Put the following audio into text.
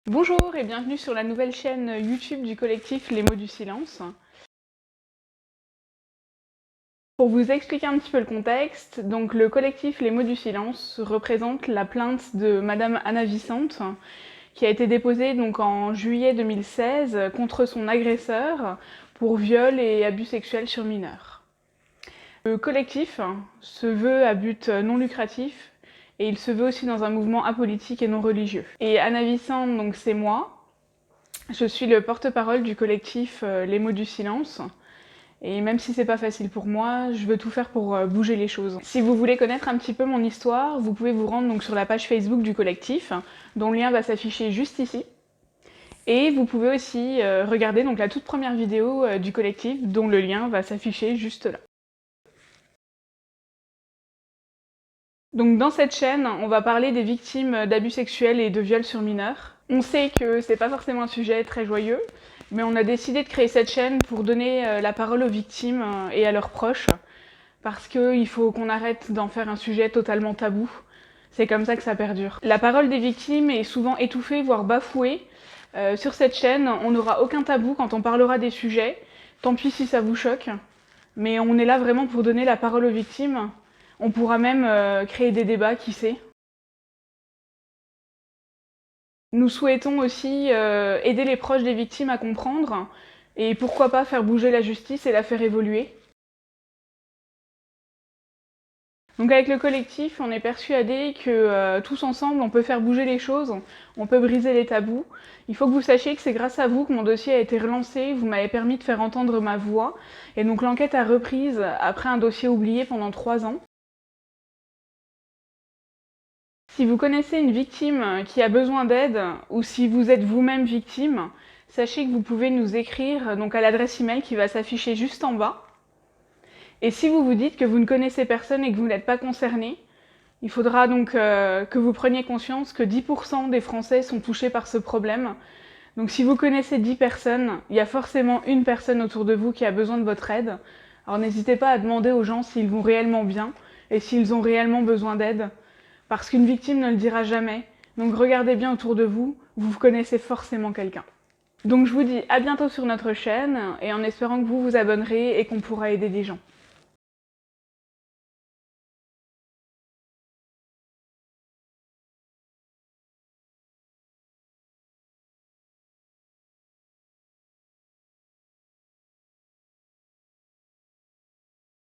Bonjour et bienvenue sur la nouvelle chaîne YouTube du collectif Les Mots du Silence. Pour vous expliquer un petit peu le contexte, donc le collectif Les Mots du Silence représente la plainte de Madame Anna Vicente qui a été déposée donc en juillet 2016 contre son agresseur pour viol et abus sexuels sur mineurs. Le collectif se veut à but non lucratif et il se veut aussi dans un mouvement apolitique et non religieux. Et Anna Vicente, donc c'est moi. Je suis le porte-parole du collectif Les Mots du Silence. Et même si c'est pas facile pour moi, je veux tout faire pour bouger les choses. Si vous voulez connaître un petit peu mon histoire, vous pouvez vous rendre donc sur la page Facebook du collectif, dont le lien va s'afficher juste ici. Et vous pouvez aussi regarder donc la toute première vidéo du collectif, dont le lien va s'afficher juste là. Donc dans cette chaîne, on va parler des victimes d'abus sexuels et de viols sur mineurs. On sait que c'est pas forcément un sujet très joyeux, mais on a décidé de créer cette chaîne pour donner la parole aux victimes et à leurs proches, parce qu'il faut qu'on arrête d'en faire un sujet totalement tabou. C'est comme ça que ça perdure. La parole des victimes est souvent étouffée, voire bafouée. Sur cette chaîne, on n'aura aucun tabou quand on parlera des sujets, tant pis si ça vous choque, mais on est là vraiment pour donner la parole aux victimes. On pourra même créer des débats, qui sait. Nous souhaitons aussi aider les proches des victimes à comprendre et pourquoi pas faire bouger la justice et la faire évoluer. Donc avec le collectif, on est persuadé que tous ensemble, on peut faire bouger les choses, on peut briser les tabous. Il faut que vous sachiez que c'est grâce à vous que mon dossier a été relancé, vous m'avez permis de faire entendre ma voix, et donc l'enquête a reprise après un dossier oublié pendant 3 ans. Si vous connaissez une victime qui a besoin d'aide, ou si vous êtes vous-même victime, sachez que vous pouvez nous écrire donc à l'adresse email qui va s'afficher juste en bas. Et si vous vous dites que vous ne connaissez personne et que vous n'êtes pas concerné, il faudra donc que vous preniez conscience que 10% des Français sont touchés par ce problème. Donc si vous connaissez 10 personnes, il y a forcément une personne autour de vous qui a besoin de votre aide. Alors n'hésitez pas à demander aux gens s'ils vont réellement bien et s'ils ont réellement besoin d'aide. Parce qu'une victime ne le dira jamais. Donc regardez bien autour de vous, vous connaissez forcément quelqu'un. Donc je vous dis à bientôt sur notre chaîne et en espérant que vous vous abonnerez et qu'on pourra aider des gens.